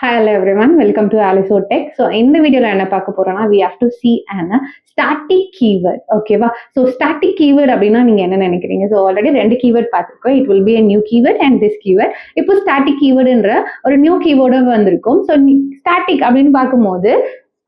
Hello everyone, welcome to Aliso Tech. So இந்த வீடியோல என்ன பார்க்க போறோம்னா we have to see an static keyword. ஓகேவா? So static keyword அப்படின்னா நீங்க என்ன நினைக்கிறீங்க? So already ரெண்டு keyword பார்த்திருக்கோம். It will be a new keyword and this keyword. இப்போ static keywordன்ற ஒரு new keyword வந்திருக்கும். So static அப்படின்னு பார்க்கும்போது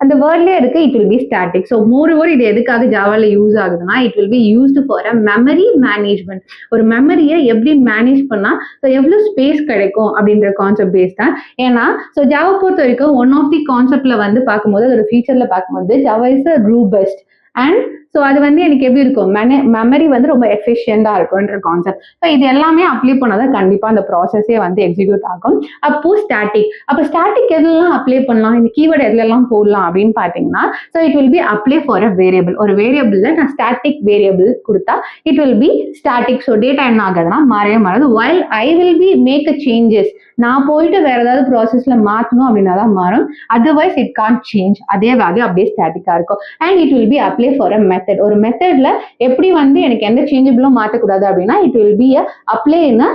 அந்த வேர்ட்லயே இருக்கு it will be static. So moreover இது எதுக்காக ஜாவால யூஸ் ஆகுதுன்னா it will B used for a memory management. ஒரு மெமரியை எப்படி மேனேஜ் பண்ணா ஸோ எவ்வளோ ஸ்பேஸ் கிடைக்கும் அப்படின்ற கான்செப்ட் பேஸ் தான். ஏன்னா ஸோ ஜாவா பொறுத்த வரைக்கும் ஒன் ஆஃப் தி கான்செப்ட்ல வந்து பார்க்கும்போது அதோட ஃபீச்சர்ல பார்க்கும்போது Java is a robust and so அது வந்து எனக்கு எப்படி இருக்கும் மெமரி வந்து ரொம்ப எஃபிஷியண்டாக இருக்கும்ன்ற கான்செப்ட். ஸோ இது எல்லாமே அப்ளை பண்ணாதான் கண்டிப்பாக அந்த ப்ராசஸே வந்து எக்ஸிக்யூட் ஆகும். அப்போ ஸ்டாட்டிக், அப்போ ஸ்டாட்டிக் எதுலாம் அப்ளை பண்ணலாம், இந்த கீவேர்டு எதுலாம் போடலாம் அப்படின்னு பார்த்தீங்கன்னா so it will be apply for a variable. ஒரு வேரியபிள்ல நான் ஸ்டாட்டிக் வேரியபிள் கொடுத்தா it will be static. So data என்ன ஆகுதுன்னா மாறவே மாறாது. While I will be make a changes, நான் போயிட்டு வேற ஏதாவது ப்ராசஸ்ல மாற்றணும் அப்படின்னா தான் மாறும். அதர்வைஸ் இட் கான்ட் சேஞ்ச், அதே வேல்யூ அப்படியே ஸ்டாட்டிக்கா இருக்கும். And it will be apply for a method. ஒரு மெத்தட்ல எப்படி வந்து எனக்கு எந்த சேஞ்சபிளும் மாற்றக்கூடாது அப்படின்னா it will be apply in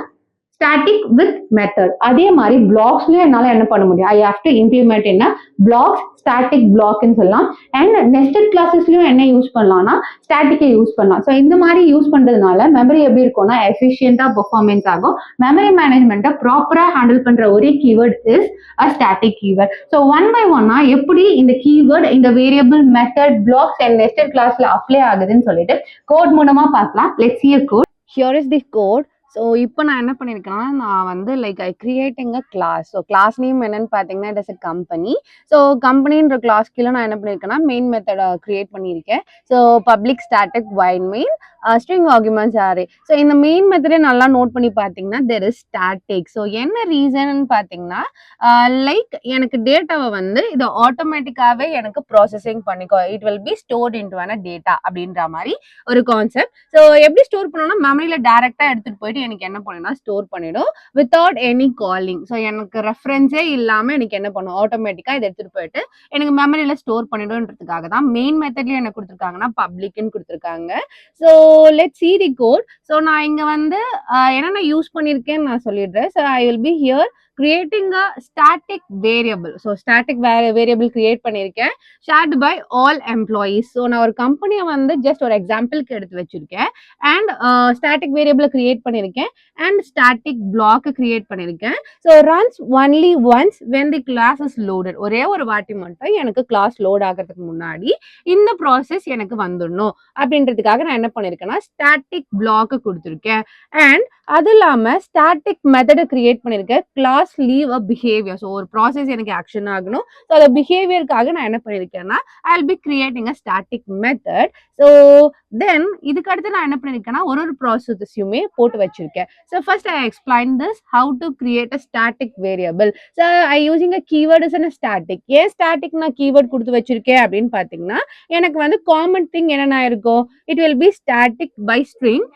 static with method. அதே மாதிரி பிளாக்ஸ்லயும் என்னால என்ன பண்ண முடியும், ஐ ஹாவ் டு இம்ப்ளிமெண்ட் என்ன பிளாக்ஸ் ஸ்டாட்டிக் பிளாக்னு சொல்லலாம். அண்ட் நெஸ்டட் கிளாஸஸ்லயும் என்ன யூஸ் பண்ணலாம்னா ஸ்டாட்டிக்கை யூஸ் பண்ணலாம். ஸோ இந்த மாதிரி யூஸ் பண்றதுனால மெமரி எப்படி இருக்கும்னா எஃபிஷியண்டா பெர்ஃபார்மன்ஸ் ஆகும். மெமரி மேனேஜ்மெண்ட்டை ப்ராப்பரா ஹேண்டில் பண்ற ஒரே keyword is a static keyword. So one by ஒன்னா எப்படி இந்த கீவேர்ட் இந்த variable method blocks and nested கிளாஸ்ல அப்ளை ஆகுதுன்னு சொல்லிட்டு கோட் மூலமா பார்க்கலாம். Let's see a code. Here is the code. So இப்போ நான் என்ன பண்ணியிருக்கேன்னா நான் வந்து like I creating a class. So class name என்னன்னு பார்த்தீங்கன்னா it is a company. So கம்பெனின்ற கிளாஸ் கீழே நான் என்ன பண்ணியிருக்கேன்னா மெயின் மெத்தடை கிரியேட் பண்ணியிருக்கேன். So public static void main string arguments array. So இந்த மெயின் மெத்தடே நல்லா நோட் பண்ணி பார்த்தீங்கன்னா தெர் இஸ் ஸ்டாட்டிக். ஸோ என்ன ரீசன் பார்த்தீங்கன்னா லைக் எனக்கு டேட்டாவை வந்து இது ஆட்டோமேட்டிக்காகவே எனக்கு ப்ராசஸிங் பண்ணிக்கோ, it will be stored into a data அப்படின்ற மாதிரி ஒரு கான்செப்ட். ஸோ எப்படி ஸ்டோர் பண்ணோம்னா மெமரியில் டேரெக்டாக எடுத்துகிட்டு போயிட்டு எனக்கு என்ன பண்ணுன்னா ஸ்டோர் பண்ணிடும் வித்தவுட் எனி காலிங். ஸோ எனக்கு ரெஃபரன்ஸே இல்லாமல் எனக்கு என்ன பண்ணும் ஆட்டோமேட்டிக்காக இதை எடுத்துகிட்டு போயிட்டு எனக்கு மெமரியில் ஸ்டோர் பண்ணிடும்ன்றதுக்காக தான் மெயின் மெத்தட்லேயும் என்ன கொடுத்துருக்காங்கன்னா பப்ளிக்னு கொடுத்துருக்காங்க. So let's see the code. So நான் இங்கே வந்து என்னென்ன யூஸ் பண்ணியிருக்கேன்னு நான் சொல்லிடுறேன். So I will be here creating a static variable. So static variable create பண்ணியிருக்கேன் shared by all employees. So நான் ஒரு கம்பெனியை வந்து ஜஸ்ட் ஒரு எக்ஸாம்பிளுக்கு எடுத்து வச்சிருக்கேன். அண்ட் ஸ்டாட்டிக் வேரியபிளை கிரியேட் பண்ணியிருக்கேன் அண்ட் ஸ்டாட்டிக் பிளாக் கிரியேட் பண்ணியிருக்கேன். So runs only once when the class is loaded. ஒரே ஒரு வாட்டி மட்டும் எனக்கு கிளாஸ் லோட் ஆகிறதுக்கு முன்னாடி இந்த ப்ராசஸ் எனக்கு வந்துடணும் அப்படின்றதுக்காக நான் என்ன பண்ணியிருக்கேன்னா ஸ்டாட்டிக் பிளாக் கொடுத்துருக்கேன். அண்ட் அது இல்லாமல் ஸ்டாட்டிக் மெத்தடை கிரியேட் பண்ணியிருக்கேன் class leave a behaviour. So ஒரு ப்ராசஸ் எனக்கு ஆக்ஷன் ஆகணும். ஸோ அந்த பிஹேவியருக்காக நான் என்ன பண்ணியிருக்கேன்னா I will be creating a static method. So then இதுக்கு அடுத்து நான் என்ன பண்ணியிருக்கேன்னா ஒரு ப்ராசஸையுமே போட்டு வச்சிருக்கேன். So first I explain this how to create a static variable. So I using a keyword is a static. ஏன் ஸ்டாட்டிக் நான் கீவேர்ட் கொடுத்து வச்சிருக்கேன் அப்படின்னு பார்த்தீங்கன்னா எனக்கு வந்து காமன் திங் என்னென்ன இருக்கும், it will be static by string.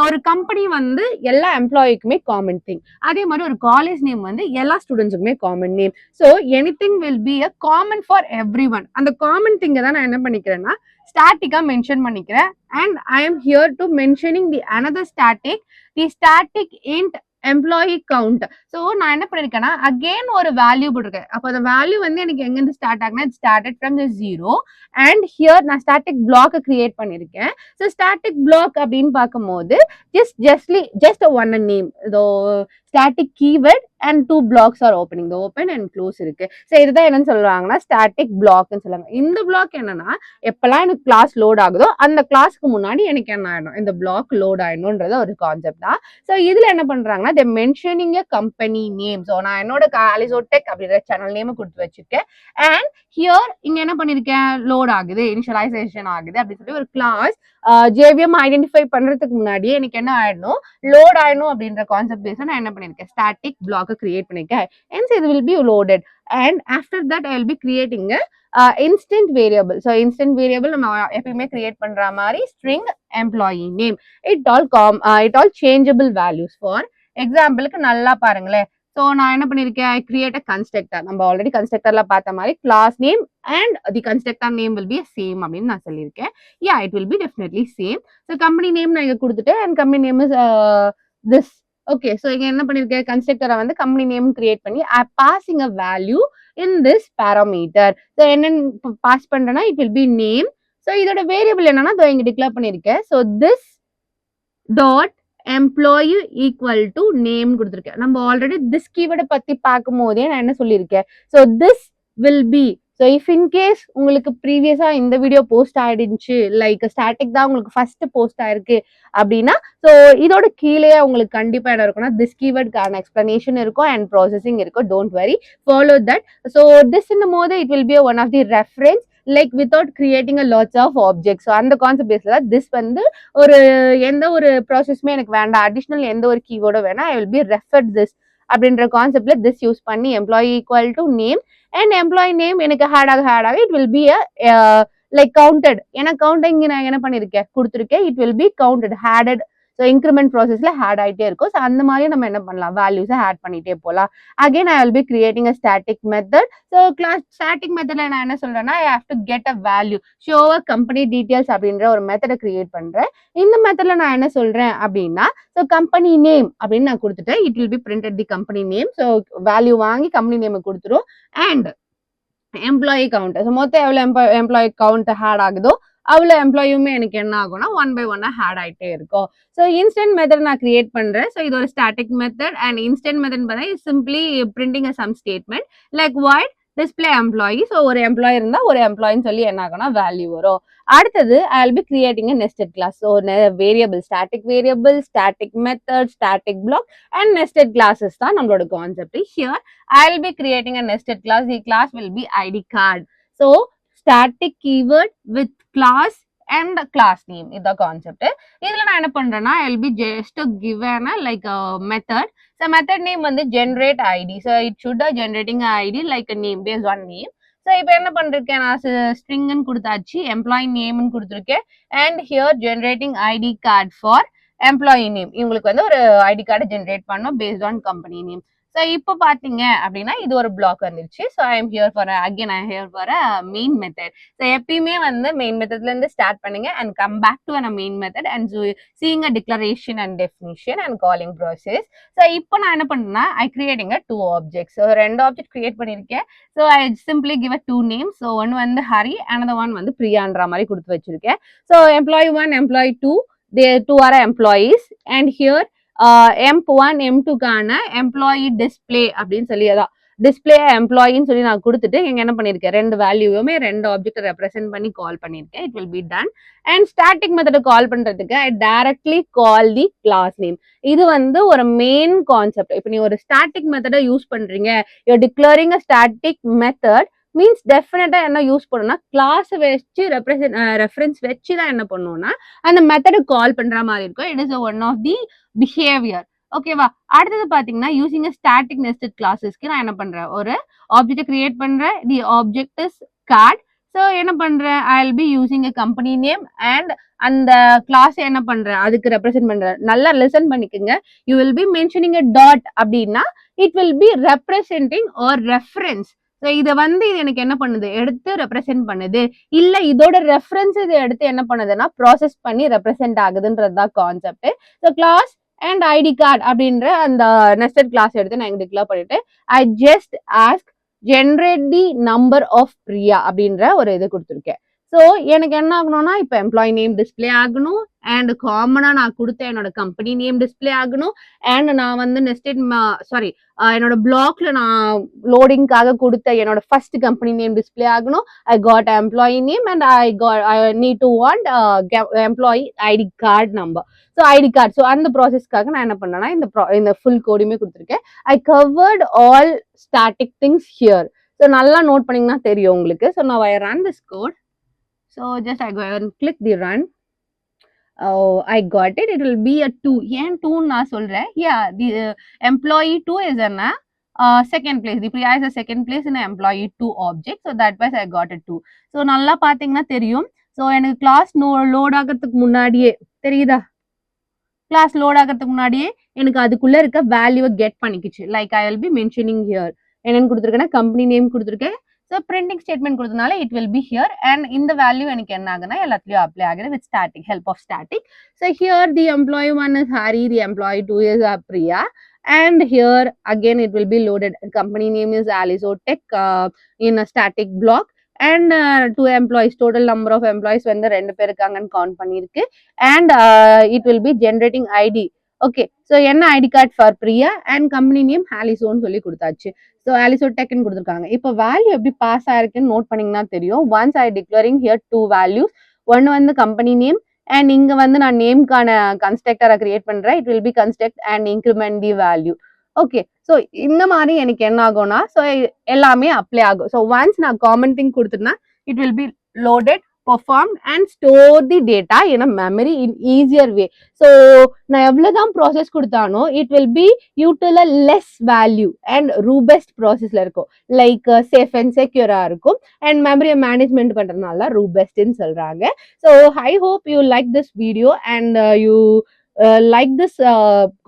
ஒரு கம்பெனி வந்து எல்லா எம்ப்ளாயிக்குமே காமன் திங். அதே மாதிரி ஒரு காலேஜ் நேம் வந்து எல்லா ஸ்டூடெண்ட்ஸுக்குமே common name. So anything will be a common for every one. அந்த காமன் திங்கை தான் நான் என்ன பண்ணிக்கிறேன்னா ஸ்டாட்டிக்கா மென்ஷன் பண்ணிக்கிறேன். And I am here to mentioning the another static, the static int employee count. So நான் என்ன பண்ணிருக்கேன்னா அகெயின் ஒரு வேல்யூ போட்டிருக்கேன். அப்போ அந்த வேல்யூ வந்து எனக்கு எங்கேருந்து ஸ்டார்ட் ஆகுனா it started from the 0. And here நான் ஸ்டாட்டிக் பிளாக் கிரியேட் பண்ணியிருக்கேன். ஸோ ஸ்டாட்டிக் பிளாக் அப்படின்னு பார்க்கும்போது ஜஸ்ட் ஒன் நேம். இதோ static keyword and 2 blocks R opening, இந்த ஓப்பன் அண்ட் க்ளோஸ் இருக்கு. ஸோ இதுதான் என்னன்னு சொல்றாங்கன்னா ஸ்டாட்டிக் பிளாக்னு சொல்லுவாங்க. இந்த பிளாக் என்னன்னா எப்பெல்லாம் எனக்கு கிளாஸ் லோட் ஆகுதோ அந்த கிளாஸ்க்கு முன்னாடி எனக்கு என்ன ஆயிடும், இந்த பிளாக் லோட் ஆயிடணும்ன்றது ஒரு கான்செப்ட் தான். ஸோ இதுல என்ன பண்றாங்கன்னா they mentioning a company name. So நான் என்னோட Aliso Tech அப்படின்ற சேனல் நேம் கொடுத்து வச்சிருக்கேன். அண்ட் ஹியர் இங்க என்ன பண்ணிருக்கேன், லோட் ஆகுது, இனிஷியலைசேஷன் ஆகுது அப்படின்னு சொல்லி ஒரு கிளாஸ் ஜேவிஎம் ஐடென்டிஃபை பண்றதுக்கு முன்னாடியே எனக்கு என்ன ஆயிடணும், லோட் ஆயிடணும் அப்படின்ற கான்செப்ட் பேஸ் நான் என்ன பண்ணிருக்கேன் ஸ்டாட்டிக் பிளாக் கிரியேட் பண்ணிருக்கேன். ஹென்ஸ் இது will be loaded. And after that I will be creating a instant variable. So instant variable நம்ம எப்பயுமே கிரியேட் பண்ற மாதிரி string employee name. It all changeable values. For எக்ஸாம்பிளுக்கு நல்லா பாருங்களேன். ஸோ நான் என்ன பண்ணியிருக்கேன், ஐ கிரியேட் அ கன்ஸ்ட்ரக்டர். நம்ம ஆல்ரெடி கன்ஸ்ட்ரக்டர்ல பார்த்த மாதிரி class name and the constructor name will be same அப்படின்னு நான் சொல்லியிருக்கேன். Yeah it will be definitely same. So company name நான் இங்கே கொடுத்துட்டு and company name is this okay, so இங்க என்ன பண்ணிருக்கேன், கன்ஸ்ட்ரக்டரை வந்து கம்பெனி நேம் கிரியேட் பண்ணி passing a value in this parameter. So என்னன்னு பாஸ் பண்றேன்னா it will be name. So இதோட வேரியபிள் என்னன்னா இதோ இங்க டிக்ளேர் பண்ணிருக்கேன். So this dot employee equal to name கொடுத்துருக்கேன். நம்ம ஆல்ரெடி திஸ் கீவேர்டை பத்தி பார்க்கும் போதே நான் என்ன சொல்லியிருக்கேன், so this will be. So if in case உங்களுக்கு ப்ரீவியஸா இந்த வீடியோ போஸ்ட் ஆயிடுச்சு, லைக் ஸ்டாட்டிக் தான் உங்களுக்கு ஃபர்ஸ்ட் போஸ்ட் ஆயிருக்கு அப்படின்னா, ஸோ இதோட கீழே உங்களுக்கு கண்டிப்பா என்ன இருக்கும்னா திஸ் கீவேர்டுக்கான எக்ஸ்பிளனேஷன் இருக்கும் அண்ட் ப்ராசஸிங் இருக்கும். Don't worry, follow that. So திஸ்ன்னும் போது it will be one of the reference like without creating a lots of objects. So அந்த கான்செப்ட் பேஸ்ல திஸ் வந்து ஒரு எந்த ஒரு ப்ராசஸ்மே எனக்கு வேண்டாம், அடிஷ்னல் எந்த ஒரு கீவேர்டும் வேணாம், I will be referred this அப்படின்ற கான்செப்ட்ல திஸ் யூஸ் பண்ணி employee equal to name and employee name எனக்கு ஹேட் ஆக it will be like counted. ஏன்னா கவுண்டிங் நான் என்ன பண்ணிருக்கேன் கொடுத்துருக்கேன், it will be counted added. So increment ப்ராசஸ்ல ஹேட் ஆகிட்டே இருக்கும். ஸோ அந்த மாதிரி நம்ம என்ன பண்ணலாம், வேல்யூஸை ஆட் பண்ணிட்டே போகலாம். Again I will be creating a static method. So class static மெத்தட்ல நான் என்ன சொல்றேன்னா I have to get a value, show a company details அப்படின்ற ஒரு மெத்தடை கிரியேட் பண்றேன். இந்த மெத்தட்ல நான் என்ன சொல்றேன் அப்படின்னா, ஸோ கம்பெனி நேம் அப்படின்னு நான் கொடுத்துட்டேன். It will B printed the company name. So value வாங்கி கம்பெனி நேம் கொடுத்துரும். அண்ட் எம்ப்ளாயி கவுண்ட், ஸோ மொத்தம் எவ்வளோ எம்ப்ளாயி கவுண்ட் ஆட் ஆகுதோ அவ்வளோ எம்ப்ளாயுமே எனக்கு என்ன ஆகும்னா 1 by 1 ஆட் ஆகிட்டே இருக்கும். ஸோ இன்ஸ்டன்ட் மெத்தட் நான் கிரியேட் பண்றேன். ஸோ இது ஒரு static method and instant method பார்த்தா simply printing a some statement like void display employee. So ஒரு எம்ப்ளாயி இருந்தா ஒரு எம்ப்ளாயின்னு சொல்லி என்ன ஆகும்னா வேல்யூ வரும். அடுத்தது I will be creating a nested class. So variable, static method, static block and nested classes தான் நம்மளோட concept. Here I will be creating a nested class. The class will be ID card. So static keyword with class and class name is the concept. இதுல நான் என்ன பண்றேன்னா I will be just given a like a method. So method name வந்து generate ID. So it should generating a ID like a name based on name. So இப்போ என்ன பண்ணிருக்கேன், நான் ஸ்ட்ரிங்னு கொடுத்தாச்சு, எம்ப்ளாயி நேம்னு கொடுத்துருக்கேன் and here generating ID card for employee name. இவங்களுக்கு வந்து ஒரு ஐடி கார்டு ஜென்ரேட் பண்ணோம் based on company name. So இப்போ பார்த்தீங்க அப்படின்னா இது ஒரு பிளாக் வந்துருச்சு. So I am here for again I here for a main method. So எப்பயுமே வந்து மெயின் மெத்தட்லேருந்து ஸ்டார்ட் பண்ணுங்க and come back to a main method and seeing a declaration and definition and calling process. So இப்போ நான் என்ன பண்ணேன்னா I creating 2 objects. So 2 object create பண்ணியிருக்கேன். So I simply give 2 names. So one வந்து Hari, another one வந்து பிரியான்ற மாதிரி கொடுத்து வச்சிருக்கேன். So employee 1, employee 2, they 2 are employees and here M1 M2கான எம்ப்ளாயி டிஸ்பிளே அப்படின்னு சொல்லி அதான் டிஸ்பிளே எம்ப்ளாயின்னு சொல்லி நான் கொடுத்துட்டு இங்க என்ன பண்ணிருக்கேன், 2 வேல்யூவுமே 2 ஆப்ஜெக்ட் ரெப்ரசென்ட் பண்ணி கால் பண்ணிருக்கேன். It will be done. And static method கால் பண்றதுக்கு ஐ டைரக்ட்லி கால் தி கிளாஸ் நேம். இது வந்து ஒரு மெயின் கான்செப்ட். இப்போ நீ ஒரு ஸ்டாட்டிக் மெத்தடை யூஸ் பண்றீங்க, you declaring a static method means டெஃபினட்டா என்ன யூஸ் பண்ணணும்னா கிளாஸ் வச்சு ரெஃபரன்ஸ் வச்சு தான் என்ன பண்ணுவோம்னா அந்த மெத்தடை கால் பண்ற மாதிரி இருக்கும். It is one of the behavior. ஓகேவா? அடுத்தது பாத்தீங்கன்னா யூசிங் ஸ்டாட்டிக் நெஸ்டட் கிளாஸஸ்க்கு நான் என்ன பண்றேன், ஒரு ஆப்ஜெக்ட் கிரியேட் பண்றேன். The object is card. So என்ன பண்றேன், I will be using a company name and அந்த கிளாஸ் என்ன பண்றேன் அதுக்கு ரெப்ரசென்ட் பண்றேன். நல்லா லிசன் பண்ணிக்கோங்க. You will be mentioning a dot அப்படின்னா it will be representing or reference. So இதை வந்து இது எனக்கு என்ன பண்ணுது, எடுத்து ரெப்ரசென்ட் பண்ணுது. இல்ல இதோட ரெஃபரன்ஸ் இதை எடுத்து என்ன பண்ணுதுன்னா ப்ராசஸ் பண்ணி ரெப்ரசென்ட் ஆகுதுன்றது தான் concept. So class and ID card அப்படின்ற அந்த நெஸ்டட் கிளாஸ் எடுத்து நான் இங்க டிக்ளேர் பண்ணிட்டு I just ask generate the number of Priya அப்படின்ற ஒரு இது கொடுத்துருக்கேன். ஸோ எனக்கு என்ன ஆகணும்னா இப்போ எம்ப்ளாயி நேம் டிஸ்பிளே ஆகணும் அண்ட் காமனா நான் கொடுத்த என்னோட கம்பெனி நேம் டிஸ்பிளே ஆகணும் அண்ட் நான் வந்து நெஸ்டட் என்னோட பிளாக்ல நான் லோடிங்காக கொடுத்த என்னோட ஃபர்ஸ்ட் கம்பெனி நேம் டிஸ்பிளே ஆகணும். I got employee name and I need to want employee ID card number. So ID card. So அந்த ப்ராசஸ்க்காக நான் என்ன பண்ணேன்னா இந்த ஃபுல் கோடுமே கொடுத்துருக்கேன். I covered all static things here. So நல்லா நோட் பண்ணீங்கன்னா தெரியும் உங்களுக்கு. ஸோ நான் I run this code. So just I go and click the run. Oh, I got it. It will be a 2. ஏன் 2 நான் சொல்றேன். Yeah, the employee 2 is in a second place. The Priya is a second place in a employee 2 object. So that was I got a 2. So நல்லா பாத்தீங்கன்னா தெரியும். So எனக்கு class load ஆகிறதுக்கு முன்னாடியே தெரியுதா, கிளாஸ் லோட் ஆகிறதுக்கு முன்னாடியே எனக்கு அதுக்குள்ள இருக்க வேல்யூவை கெட் பண்ணிக்கிச்சு. Like I will be mentioning here. என்னன்னு கொடுத்துருக்கேன்னா கம்பெனி நேம் கொடுத்துருக்கேன். ஸோ பிரிண்டிங் ஸ்டேட்மெண்ட் கொடுத்தனால it will be here and இந்த வேல்யூ எனக்கு என்ன ஆகுனா எல்லாத்துலயும் அப்ளை ஆகுது with static help of static. So here the employee 1 is Hari, the employee 2 is Priya. And here again it will be loaded. Company name is Alizotech in a static block. And two employees, total number of employees வந்து 2 பேர் இருக்காங்கன்னு count பண்ணிருக்கு. And it will be generating ID. Okay, so என்ன ID card for Priya and company name ஆலிசோன்னு சொல்லி கொடுத்தாச்சு. So ஆலிசோ டெக்னு கொடுத்துருக்காங்க. இப்போ வேல்யூ எப்படி பாஸ் ஆயிருக்குன்னு நோட் பண்ணீங்கன்னா தெரியும். Once I declaring here 2 values. ஒன்று வந்து கம்பெனி நேம் அண்ட் இங்க வந்து நான் நேம்கான கன்ஸ்ட்ரக்டரை கிரியேட் பண்றேன். It will be construct and increment the value. Okay, so இந்த மாதிரி எனக்கு என்ன ஆகும்னா ஸோ எல்லாமே அப்ளை ஆகும். ஸோ ஒன்ஸ் நான் காமெண்டிங் கொடுத்துட்டேன்னா it will be loaded, performed and store the data in a memory in easier way. So நான் எவ்வளவுதான் process கொடுத்தானோ it will be util a less value and robust ப்ராசஸ்ல இருக்கும். Like safe and செக்யூரா இருக்கும் and மெமரியை management பண்றதுனால robustன்னு சொல்றாங்க. So I hope you like this video and you like this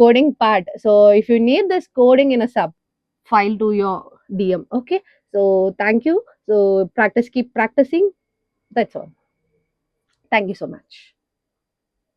coding part. So if you need this coding in a sub file to your DM. Okay, so thank you. So keep practicing. That's all. Thank you so much.